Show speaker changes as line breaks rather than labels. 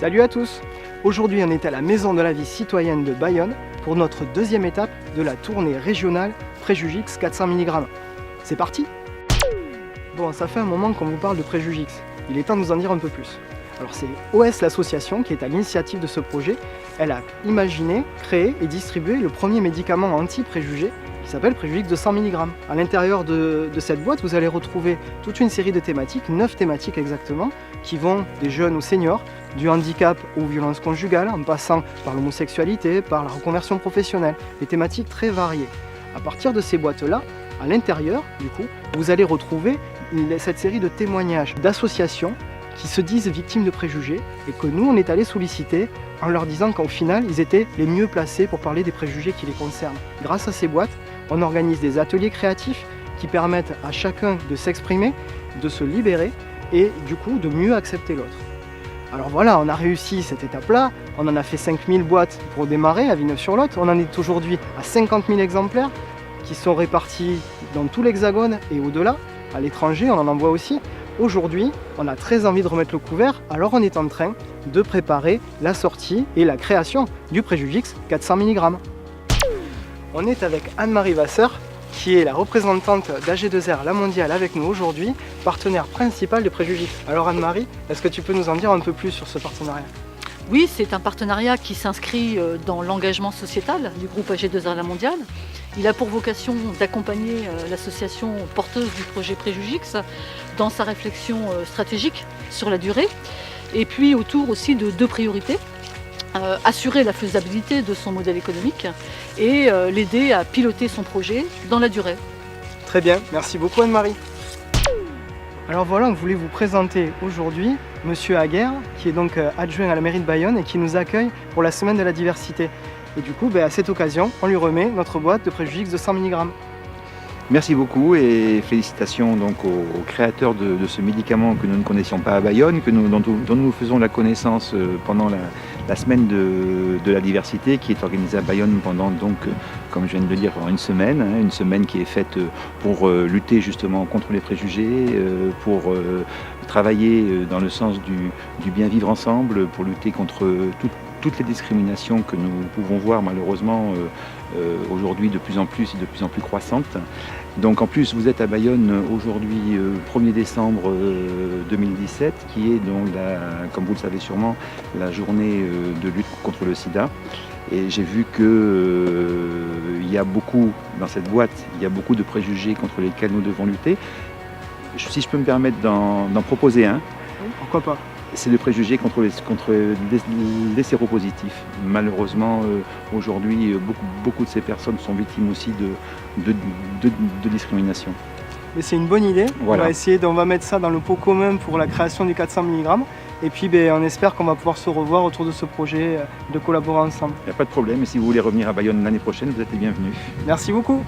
Salut à tous! Aujourd'hui on est à la Maison de la Vie Citoyenne de Bayonne pour notre deuxième étape de la tournée régionale Préjugix 400 mg. C'est parti! Bon, ça fait un moment qu'on vous parle de Préjugix, il est temps de nous en dire un peu plus. Alors c'est OS l'association qui est à l'initiative de ce projet. Elle a imaginé, créé et distribué le premier médicament anti-préjugés qui s'appelle Préjugix de 100 mg. À l'intérieur de cette boîte, vous allez retrouver toute une série de thématiques, 9 thématiques exactement, qui vont des jeunes aux seniors, du handicap aux violences conjugales, en passant par l'homosexualité, par la reconversion professionnelle, des thématiques très variées. À partir de ces boîtes-là, à l'intérieur, du coup, vous allez retrouver cette série de témoignages d'associations qui se disent victimes de préjugés et que nous, on est allé solliciter en leur disant qu'au final, ils étaient les mieux placés pour parler des préjugés qui les concernent. Grâce à ces boîtes, on organise des ateliers créatifs qui permettent à chacun de s'exprimer, de se libérer et du coup de mieux accepter l'autre. Alors voilà, on a réussi cette étape-là, on en a fait 5000 boîtes pour démarrer à Villeneuve-sur-Lot, on en est aujourd'hui à 50 000 exemplaires qui sont répartis dans tout l'Hexagone et au-delà, à l'étranger on en envoie aussi. Aujourd'hui, on a très envie de remettre le couvert, alors on est en train de préparer la sortie et la création du Préjugix 400 mg. On est avec Anne-Marie Vasseur, qui est la représentante d'AG2R La Mondiale avec nous aujourd'hui, partenaire principal de Préjugix. Alors Anne-Marie, est-ce que tu peux nous en dire un peu plus sur ce partenariat ?
Oui, c'est un partenariat qui s'inscrit dans l'engagement sociétal du groupe AG2R La Mondiale. Il a pour vocation d'accompagner l'association porteuse du projet Préjugix dans sa réflexion stratégique sur la durée et puis autour aussi de deux priorités. Assurer la faisabilité de son modèle économique et l'aider à piloter son projet dans la durée.
Très bien, merci beaucoup Anne-Marie. Alors voilà, on voulait vous présenter aujourd'hui Monsieur Aguerre, qui est donc adjoint à la mairie de Bayonne et qui nous accueille pour la semaine de la diversité. Et du coup, à cette occasion, on lui remet notre boîte de Préjugix de 100 mg.
Merci beaucoup et félicitations donc aux créateurs de ce médicament que nous ne connaissions pas à Bayonne, dont nous faisons la connaissance pendant la semaine de la diversité qui est organisée à Bayonne pendant donc, comme je viens de le dire, pendant une semaine qui est faite pour lutter justement contre les préjugés, pour travailler dans le sens du bien vivre ensemble, pour lutter contre toutes les discriminations que nous pouvons voir malheureusement aujourd'hui de plus en plus croissantes. Donc en plus vous êtes à Bayonne aujourd'hui 1er décembre 2017 qui est donc comme vous le savez sûrement la journée de lutte contre le sida. Et j'ai vu qu'il y a beaucoup dans cette boîte, il y a beaucoup de préjugés contre lesquels nous devons lutter. Si je peux me permettre d'en proposer un.
Oui, pourquoi pas.
C'est le préjugé contre les séropositifs. Malheureusement, aujourd'hui, beaucoup de ces personnes sont victimes aussi de discrimination.
Mais c'est une bonne idée.
Voilà.
On va mettre ça dans le pot commun pour la création du 400 mg. Et puis on espère qu'on va pouvoir se revoir autour de ce projet, de collaborer ensemble.
Il n'y a pas de problème. Et si vous voulez revenir à Bayonne l'année prochaine, vous êtes les bienvenus.
Merci beaucoup.